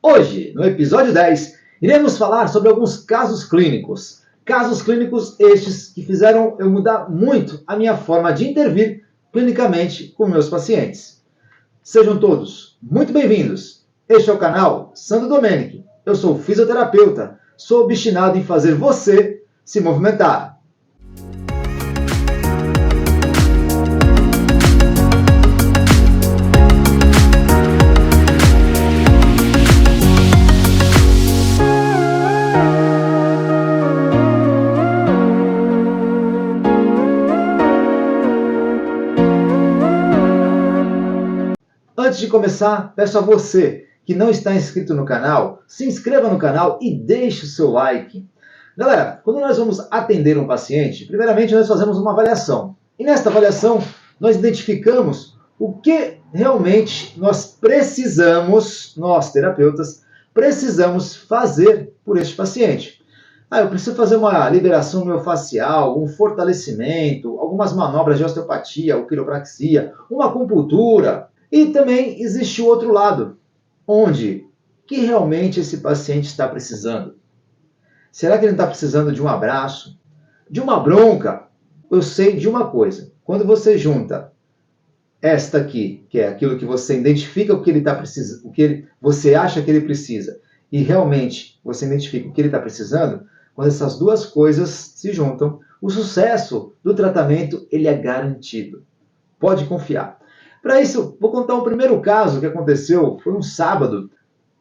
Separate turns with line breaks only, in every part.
Hoje, no episódio 10, iremos falar sobre alguns casos clínicos. Casos clínicos estes que fizeram eu mudar muito a minha forma de intervir clinicamente com meus pacientes. Sejam todos muito bem-vindos. Este é o canal Sandro Domenici. Eu sou fisioterapeuta, sou obstinado em fazer você se movimentar. Antes de começar, peço a você que não está inscrito no canal, se inscreva no canal e deixe o seu like. Galera, quando nós vamos atender um paciente, primeiramente nós fazemos uma avaliação. E nesta avaliação, nós identificamos o que realmente nós precisamos, nós terapeutas, precisamos fazer por este paciente. Eu preciso fazer uma liberação miofascial, um fortalecimento, algumas manobras de osteopatia, ou quiropraxia, uma acupuntura. E também existe o outro lado, onde que realmente esse paciente está precisando. Será que ele está precisando de um abraço, de uma bronca? Eu sei de uma coisa, quando você junta esta aqui, que é aquilo que você identifica o que ele está precisando, o que você acha que ele precisa, e realmente você identifica o que ele está precisando, quando essas duas coisas se juntam, o sucesso do tratamento ele é garantido. Pode confiar. Para isso, vou contar um primeiro caso que aconteceu, foi um sábado.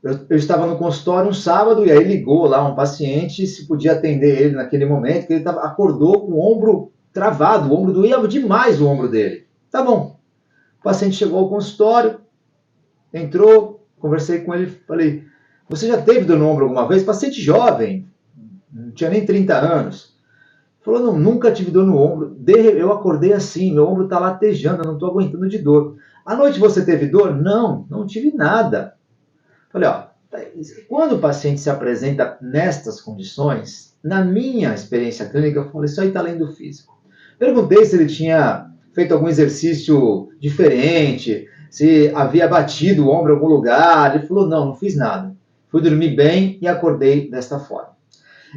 Eu estava no consultório um sábado e aí ligou lá um paciente se podia atender ele naquele momento, que ele acordou com o ombro travado, o ombro doía demais o ombro dele. Tá bom. O paciente chegou ao consultório, entrou, conversei com ele, falei, você já teve dor no ombro alguma vez? Paciente jovem, não tinha nem 30 anos. Falou, não, nunca tive dor no ombro. Eu acordei assim, meu ombro está latejando, eu não estou aguentando de dor. À noite você teve dor? Não, não tive nada. Falei, quando o paciente se apresenta nestas condições, na minha experiência clínica, eu falei, isso aí está além do físico. Perguntei se ele tinha feito algum exercício diferente, se havia batido o ombro em algum lugar. Ele falou, não, não fiz nada. Fui dormir bem e acordei desta forma.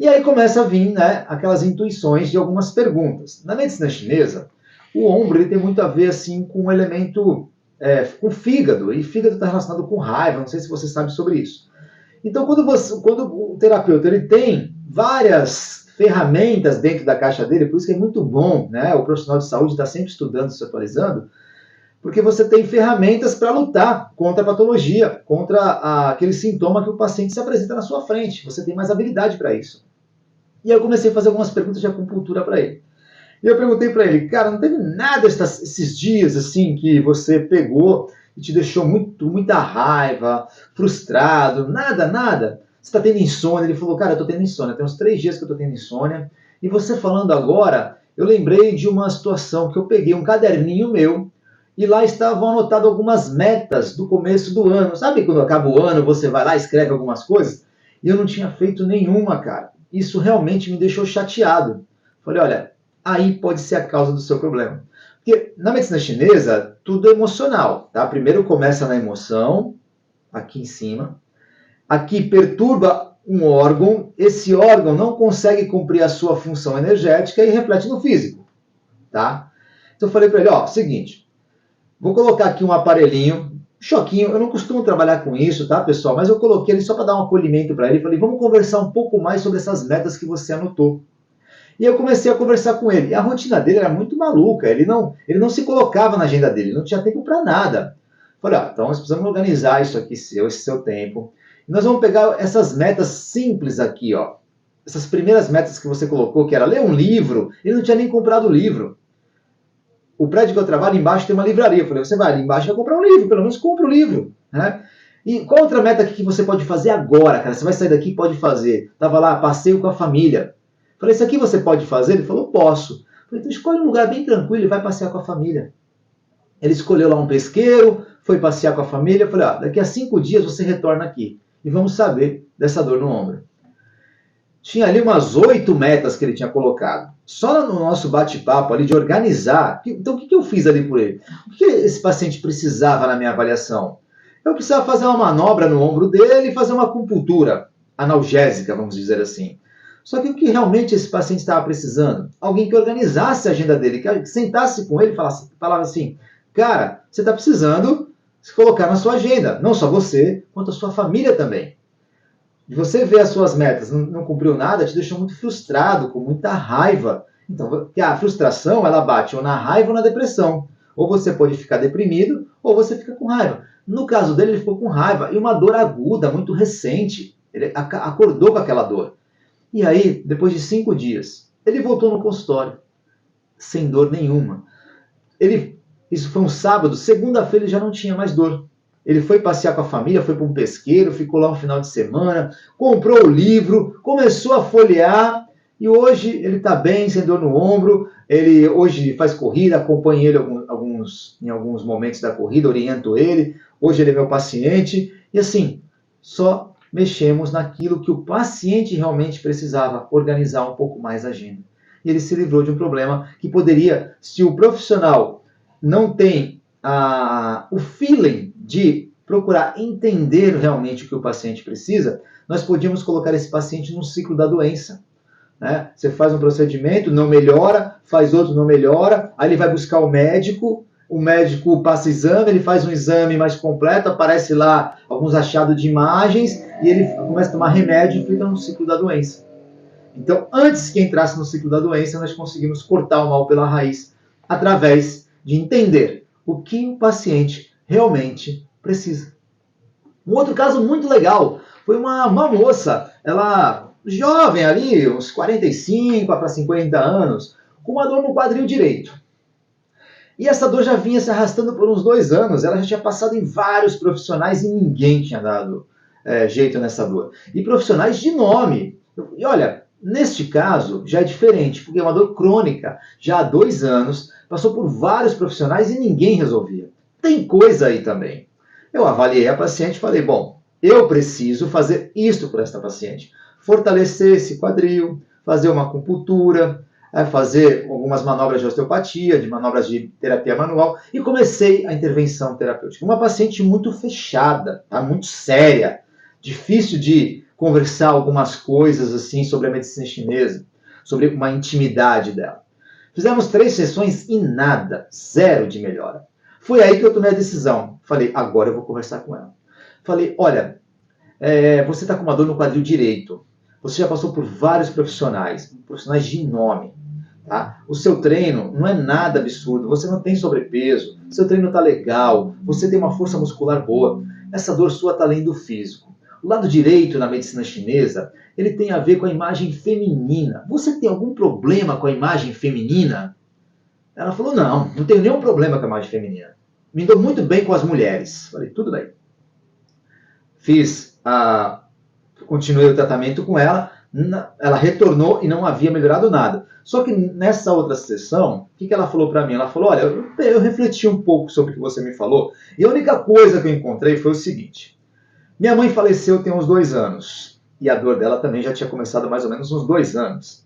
E aí começa a vir, né, aquelas intuições de algumas perguntas. Na medicina chinesa, o ombro ele tem muito a ver assim, com um elemento, com o fígado, e fígado está relacionado com raiva, não sei se você sabe sobre isso. Então, quando o terapeuta ele tem várias ferramentas dentro da caixa dele, por isso que é muito bom, né, o profissional de saúde está sempre estudando, se atualizando, porque você tem ferramentas para lutar contra a patologia, contra aquele sintoma que o paciente se apresenta na sua frente. Você tem mais habilidade para isso. E aí eu comecei a fazer algumas perguntas de acupuntura para ele. E eu perguntei para ele, cara, não teve nada esses dias assim que você pegou e te deixou muita raiva, frustrado, nada? Você está tendo insônia? Ele falou, cara, eu estou tendo insônia, tem uns 3 dias que eu estou tendo insônia. E você falando agora, eu lembrei de uma situação que eu peguei um caderninho meu, e lá estavam anotadas algumas metas do começo do ano. Sabe quando acaba o ano, você vai lá e escreve algumas coisas? E eu não tinha feito nenhuma, cara. Isso realmente me deixou chateado. Falei, olha, aí pode ser a causa do seu problema. Porque na medicina chinesa, tudo é emocional, tá? Primeiro começa na emoção, aqui em cima. Aqui perturba um órgão, esse órgão não consegue cumprir a sua função energética e reflete no físico, tá? Então eu falei para ele, seguinte, vou colocar aqui um aparelhinho, choquinho, eu não costumo trabalhar com isso, tá, pessoal? Mas eu coloquei ele só para dar um acolhimento para ele. Falei, vamos conversar um pouco mais sobre essas metas que você anotou. E eu comecei a conversar com ele. E a rotina dele era muito maluca. Ele não se colocava na agenda dele, não tinha tempo para nada. Falei, então nós precisamos organizar isso aqui, esse seu tempo. E nós vamos pegar essas metas simples aqui, essas primeiras metas que você colocou, que era ler um livro. Ele não tinha nem comprado o livro. O prédio que eu trabalho, embaixo tem uma livraria. Eu falei, você vai ali embaixo e vai comprar um livro, pelo menos compra o livro, né? E qual outra meta aqui que você pode fazer agora, cara? Você vai sair daqui, pode fazer. Tava lá, passeio com a família. Eu falei, isso aqui você pode fazer? Ele falou, posso. Eu falei, então escolhe um lugar bem tranquilo e vai passear com a família. Ele escolheu lá um pesqueiro, foi passear com a família. Eu falei, daqui a 5 dias você retorna aqui e vamos saber dessa dor no ombro. Tinha ali umas 8 metas que ele tinha colocado. Só no nosso bate-papo ali de organizar. Então, o que eu fiz ali por ele? O que esse paciente precisava na minha avaliação? eu precisava fazer uma manobra no ombro dele e fazer uma acupuntura analgésica, vamos dizer assim. Só que o que realmente esse paciente estava precisando? Alguém que organizasse a agenda dele, que sentasse com ele e falava assim, cara, você está precisando se colocar na sua agenda, não só você, quanto a sua família também. De você ver as suas metas, não cumpriu nada, te deixou muito frustrado, com muita raiva. Então, a frustração, ela bate ou na raiva ou na depressão. Ou você pode ficar deprimido, ou você fica com raiva. No caso dele, ele ficou com raiva e uma dor aguda, muito recente. Ele acordou com aquela dor. E aí, depois de 5 dias, ele voltou no consultório, sem dor nenhuma. Isso foi um sábado, segunda-feira ele já não tinha mais dor. Ele foi passear com a família, foi para um pesqueiro, ficou lá um final de semana, comprou o livro, começou a folhear, e hoje ele está bem, sem dor no ombro. Ele hoje faz corrida, acompanho ele em alguns momentos da corrida, oriento ele. Hoje ele é meu paciente, e assim, só mexemos naquilo que o paciente realmente precisava, organizar um pouco mais a agenda. E ele se livrou de um problema que poderia, se o profissional não tem o feeling de procurar entender realmente o que o paciente precisa, nós podíamos colocar esse paciente num ciclo da doença. Né? Você faz um procedimento, não melhora, faz outro, não melhora, aí ele vai buscar o médico passa exame, ele faz um exame mais completo, aparece lá alguns achados de imagens, e ele começa a tomar remédio e fica no ciclo da doença. Então, antes que entrasse no ciclo da doença, nós conseguimos cortar o mal pela raiz, através de entender o que o paciente realmente precisa. Um outro caso muito legal foi uma moça, ela jovem ali, uns 45 para 50 anos, com uma dor no quadril direito. E essa dor já vinha se arrastando por uns 2 anos, ela já tinha passado em vários profissionais e ninguém tinha dado jeito nessa dor. E profissionais de nome. E olha, neste caso já é diferente, porque é uma dor crônica, já há 2 anos, passou por vários profissionais e ninguém resolvia. Tem coisa aí também. Eu avaliei a paciente e falei, bom, eu preciso fazer isto por esta paciente. Fortalecer esse quadril, fazer uma acupuntura, fazer algumas manobras de osteopatia, de manobras de terapia manual, e comecei a intervenção terapêutica. Uma paciente muito fechada, tá? Muito séria, difícil de conversar algumas coisas assim sobre a medicina chinesa, sobre uma intimidade dela. Fizemos 3 sessões e nada, 0 de melhora. Foi aí que eu tomei a decisão. Falei, agora eu vou conversar com ela. Falei, olha, você está com uma dor no quadril direito. Você já passou por vários profissionais de nome. Tá? O seu treino não é nada absurdo, você não tem sobrepeso, seu treino está legal, você tem uma força muscular boa. Essa dor sua está além do físico. O lado direito na medicina chinesa, ele tem a ver com a imagem feminina. Você tem algum problema com a imagem feminina? Ela falou, não tenho nenhum problema com a imagem feminina. Me dou muito bem com as mulheres. Falei, tudo bem. Continuei o tratamento com ela, ela retornou e não havia melhorado nada. Só que nessa outra sessão, o que ela falou para mim? Ela falou, olha, eu refleti um pouco sobre o que você me falou, e a única coisa que eu encontrei foi o seguinte, minha mãe faleceu tem uns 2 anos, e a dor dela também já tinha começado há mais ou menos uns 2 anos.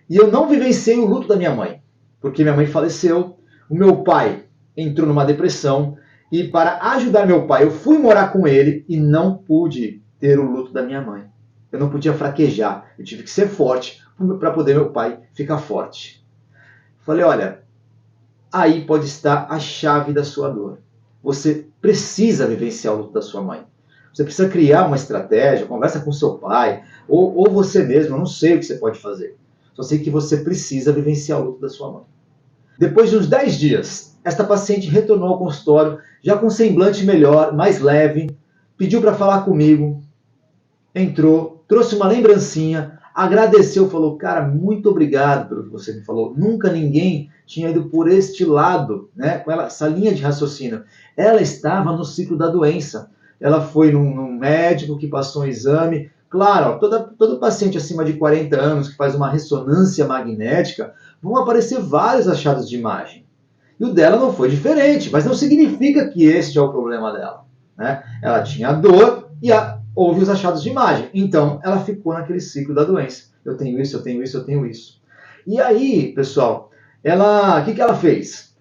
E eu não vivenciei o luto da minha mãe, porque minha mãe faleceu, o meu pai entrou numa depressão, e para ajudar meu pai, eu fui morar com ele e não pude ter o luto da minha mãe. Eu não podia fraquejar, eu tive que ser forte para poder meu pai ficar forte. Falei, olha, aí pode estar a chave da sua dor. Você precisa vivenciar o luto da sua mãe. Você precisa criar uma estratégia, conversa com seu pai, ou você mesmo, eu não sei o que você pode fazer. Só sei que você precisa vivenciar o luto da sua mãe. Depois de uns 10 dias, esta paciente retornou ao consultório, já com semblante melhor, mais leve, pediu para falar comigo, entrou, trouxe uma lembrancinha, agradeceu, falou, cara, muito obrigado pelo que você me falou. Nunca ninguém tinha ido por este lado, né, com essa linha de raciocínio. Ela estava no ciclo da doença. Ela foi num médico que passou um exame. Claro, todo paciente acima de 40 anos que faz uma ressonância magnética, vão aparecer vários achados de imagem. E o dela não foi diferente, mas não significa que este é o problema dela. Né? Ela tinha dor e houve os achados de imagem. Então, ela ficou naquele ciclo da doença. Eu tenho isso, eu tenho isso, eu tenho isso. E aí, pessoal, o que ela fez?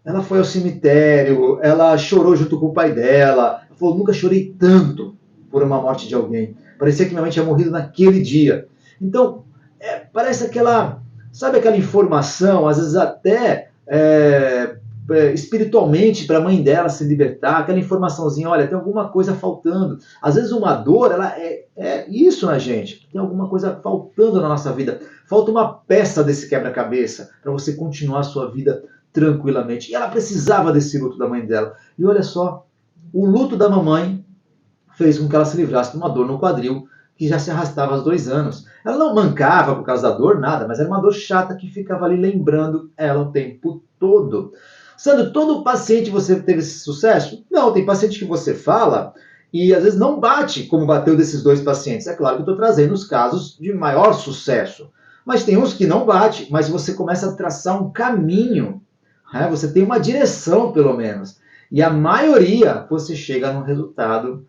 Ela foi ao cemitério, ela chorou junto com o pai dela, Ela falou, nunca chorei tanto por uma morte de alguém. Parecia que minha mãe tinha morrido naquele dia. Então, parece aquela, sabe aquela informação, às vezes até espiritualmente para a mãe dela se libertar, aquela informaçãozinha, olha, tem alguma coisa faltando. Às vezes uma dor, ela é isso na gente, tem alguma coisa faltando na nossa vida. Falta uma peça desse quebra-cabeça para você continuar a sua vida tranquilamente. E ela precisava desse luto da mãe dela. E olha só, o luto da mamãe fez com que ela se livrasse de uma dor no quadril que já se arrastava há 2 anos. Ela não mancava por causa da dor, nada, mas era uma dor chata que ficava ali lembrando ela o tempo todo. Sandro, todo paciente você teve esse sucesso? Não, tem paciente que você fala e às vezes não bate como bateu desses 2 pacientes. É claro que eu estou trazendo os casos de maior sucesso. Mas tem uns que não bate, mas você começa a traçar um caminho. Né? Você tem uma direção, pelo menos. E a maioria você chega no resultado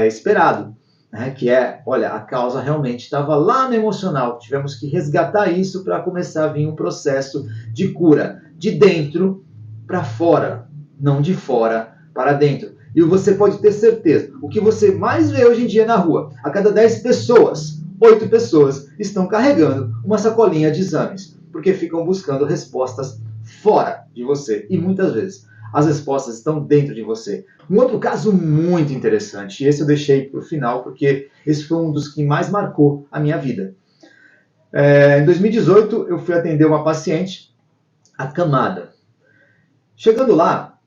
esperado. Né? Que olha, a causa realmente estava lá no emocional. Tivemos que resgatar isso para começar a vir um processo de cura. De dentro para fora, não de fora para dentro. E você pode ter certeza, o que você mais vê hoje em dia na rua, a cada 10 pessoas, 8 pessoas estão carregando uma sacolinha de exames, porque ficam buscando respostas fora de você. E muitas vezes as respostas estão dentro de você. Um outro caso muito interessante, e esse eu deixei para o final, porque esse foi um dos que mais marcou a minha vida. Em 2018, eu fui atender uma paciente acamada. Chegando lá,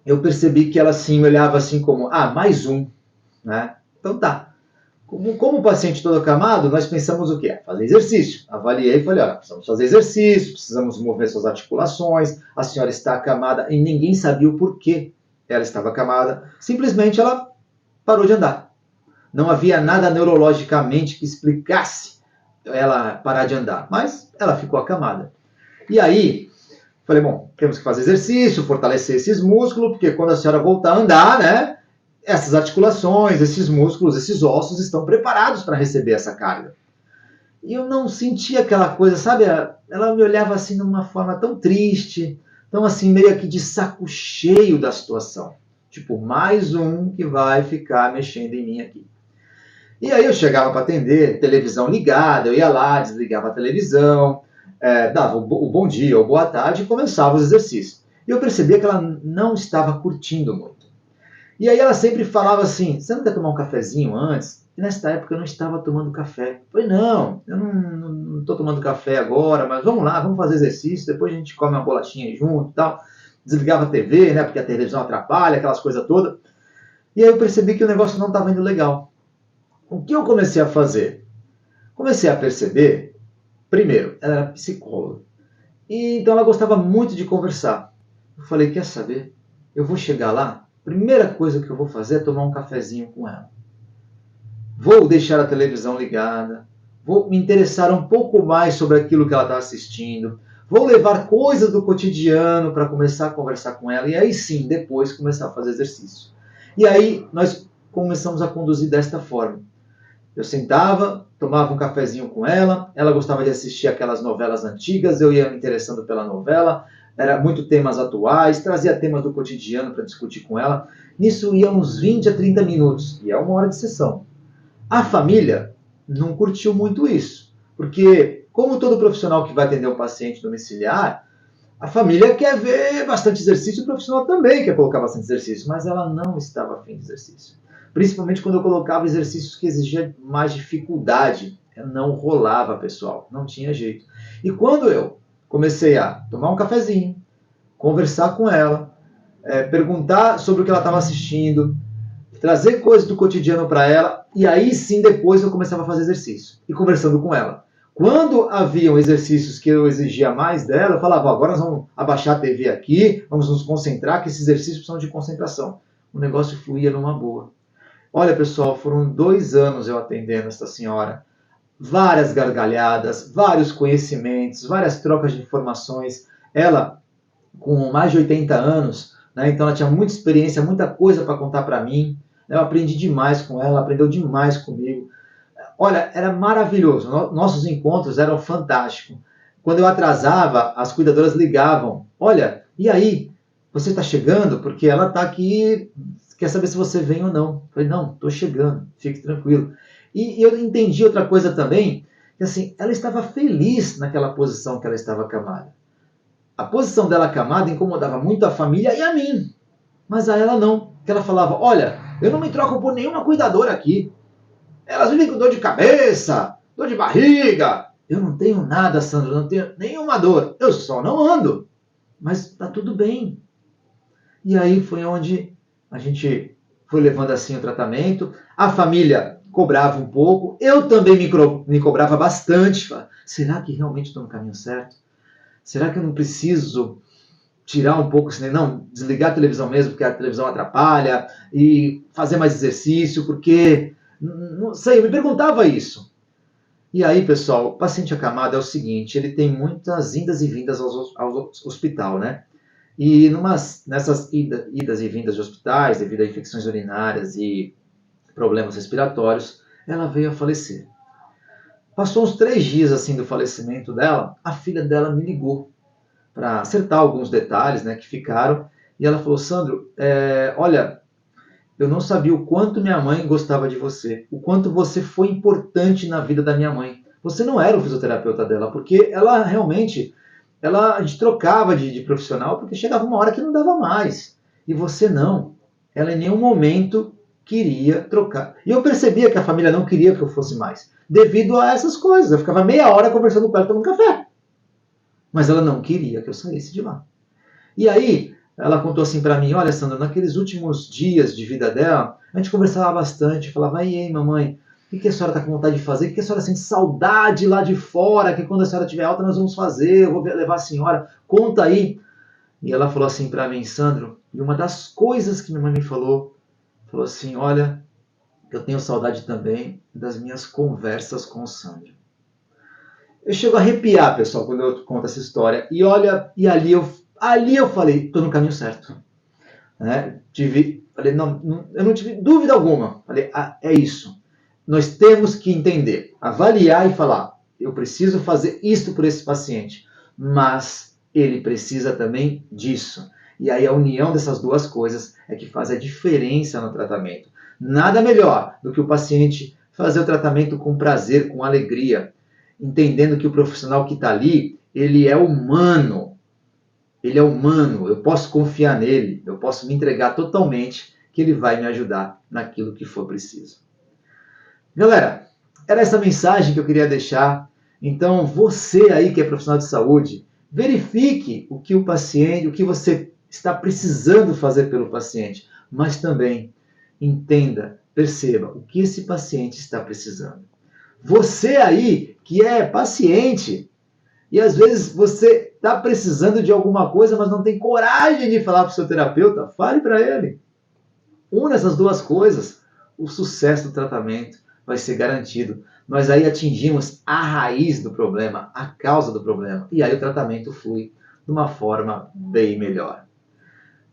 eu percebi que ela assim, me olhava assim como, mais um, né? Então tá. Como o paciente todo acamado, nós pensamos o quê? Fazer exercício. Avaliei e falei, olha, precisamos fazer exercício, precisamos mover suas articulações, a senhora está acamada e ninguém sabia o porquê ela estava acamada. Simplesmente ela parou de andar. Não havia nada neurologicamente que explicasse ela parar de andar, mas ela ficou acamada. E aí, falei, bom, temos que fazer exercício, fortalecer esses músculos, porque quando a senhora voltar a andar, né, essas articulações, esses músculos, esses ossos estão preparados para receber essa carga. E eu não sentia aquela coisa, sabe? Ela me olhava assim de uma forma tão triste, tão assim meio que de saco cheio da situação. Tipo, mais um que vai ficar mexendo em mim aqui. E aí eu chegava para atender, televisão ligada, eu ia lá, desligava a televisão, dava o bom dia ou boa tarde e começava os exercícios. E eu percebia que ela não estava curtindo muito. E aí ela sempre falava assim, você não quer tomar um cafezinho antes? E nessa época eu não estava tomando café. Eu falei, não, eu não estou tomando café agora, mas vamos lá, vamos fazer exercício, depois a gente come uma bolachinha junto e tal. Desligava a TV, né, porque a televisão atrapalha, aquelas coisas todas. E aí eu percebi que o negócio não estava indo legal. O que eu comecei a fazer? Comecei a perceber, primeiro, ela era psicóloga. E então ela gostava muito de conversar. Eu falei, quer saber? Eu vou chegar lá, primeira coisa que eu vou fazer é tomar um cafezinho com ela. Vou deixar a televisão ligada, vou me interessar um pouco mais sobre aquilo que ela está assistindo, vou levar coisas do cotidiano para começar a conversar com ela e aí sim, depois começar a fazer exercício. E aí nós começamos a conduzir desta forma. Eu sentava, tomava um cafezinho com ela, ela gostava de assistir aquelas novelas antigas, eu ia me interessando pela novela, era muito temas atuais, trazia temas do cotidiano para discutir com ela. Nisso ia uns 20 a 30 minutos, e é 1 hora de sessão. A família não curtiu muito isso, porque como todo profissional que vai atender um paciente domiciliar, a família quer ver bastante exercício, o profissional também quer colocar bastante exercício, mas ela não estava afim de exercício. Principalmente quando eu colocava exercícios que exigiam mais dificuldade. Não rolava, pessoal, não tinha jeito. E quando eu comecei a tomar um cafezinho, conversar com ela, perguntar sobre o que ela estava assistindo, trazer coisas do cotidiano para ela, e aí sim depois eu começava a fazer exercício, e conversando com ela. Quando haviam exercícios que eu exigia mais dela, eu falava, agora nós vamos abaixar a TV aqui, vamos nos concentrar, que esses exercícios precisam de concentração. O negócio fluía numa boa. Olha, pessoal, foram 2 anos eu atendendo essa senhora. Várias gargalhadas, vários conhecimentos, várias trocas de informações. Ela, com mais de 80 anos, né, então ela tinha muita experiência, muita coisa para contar para mim. Eu aprendi demais com ela, aprendeu demais comigo. Olha, era maravilhoso. Nossos encontros eram fantásticos. Quando eu atrasava, as cuidadoras ligavam. Olha, e aí? Você está chegando? Porque ela está aqui quer saber se você vem ou não. Eu falei, não, estou chegando, fique tranquilo. E eu entendi outra coisa também, que assim, ela estava feliz naquela posição que ela estava acamada. A posição dela acamada incomodava muito a família e a mim, mas a ela não. Porque ela falava, olha, eu não me troco por nenhuma cuidadora aqui. Elas vivem com dor de cabeça, dor de barriga. Eu não tenho nada, Sandra, eu não tenho nenhuma dor. Eu só não ando. Mas tá tudo bem. E aí foi onde a gente foi levando assim o tratamento. A família cobrava um pouco. Eu também me cobrava bastante. Será que realmente estou no caminho certo? Será que eu não preciso tirar um pouco, não, desligar a televisão mesmo, porque a televisão atrapalha, e fazer mais exercício, porque, não sei, eu me perguntava isso. E aí, pessoal, o paciente acamado é o seguinte, ele tem muitas indas e vindas ao hospital, né? E nessas idas e vindas de hospitais, devido a infecções urinárias e problemas respiratórios, ela veio a falecer. Passou uns 3 dias assim do falecimento dela, a filha dela me ligou para acertar alguns detalhes, né, que ficaram, e ela falou, Sandro, olha, eu não sabia o quanto minha mãe gostava de você, o quanto você foi importante na vida da minha mãe. Você não era o fisioterapeuta dela, porque ela realmente, a gente trocava de profissional, porque chegava uma hora que não dava mais. E você não. Ela em nenhum momento queria trocar. E eu percebia que a família não queria que eu fosse mais, devido a essas coisas. Eu ficava meia hora conversando com ela, tomando café. Mas ela não queria que eu saísse de lá. E aí, ela contou assim para mim, olha, Sandra, naqueles últimos dias de vida dela, a gente conversava bastante, falava, e aí, mamãe, o que a senhora está com vontade de fazer? O que a senhora sente saudade lá de fora, que quando a senhora estiver alta nós vamos fazer, eu vou levar a senhora, conta aí. E ela falou assim para mim, Sandro, e uma das coisas que minha mãe me falou assim, olha, eu tenho saudade também das minhas conversas com o Sandro. Eu chego a arrepiar, pessoal, quando eu conto essa história. E olha, e ali eu falei, estou no caminho certo. Né? Falei, não, eu não tive dúvida alguma. Falei, é isso. Nós temos que entender, avaliar e falar, eu preciso fazer isto por esse paciente, mas ele precisa também disso. E aí a união dessas duas coisas é que faz a diferença no tratamento. Nada melhor do que o paciente fazer o tratamento com prazer, com alegria, entendendo que o profissional que está ali, ele é humano. Ele é humano, eu posso confiar nele, eu posso me entregar totalmente, que ele vai me ajudar naquilo que for preciso. Galera, era essa mensagem que eu queria deixar. Então, você aí que é profissional de saúde, verifique o que o paciente, o que você está precisando fazer pelo paciente, mas também entenda, perceba o que esse paciente está precisando. Você aí que é paciente, e às vezes você está precisando de alguma coisa, mas não tem coragem de falar para o seu terapeuta, fale para ele. Una essas duas coisas, o sucesso do tratamento vai ser garantido. Nós aí atingimos a raiz do problema, a causa do problema, e aí o tratamento flui de uma forma bem melhor.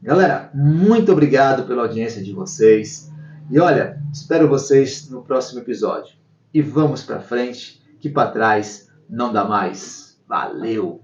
Galera, muito obrigado pela audiência de vocês. E olha, espero vocês no próximo episódio. E vamos para frente, que para trás não dá mais. Valeu!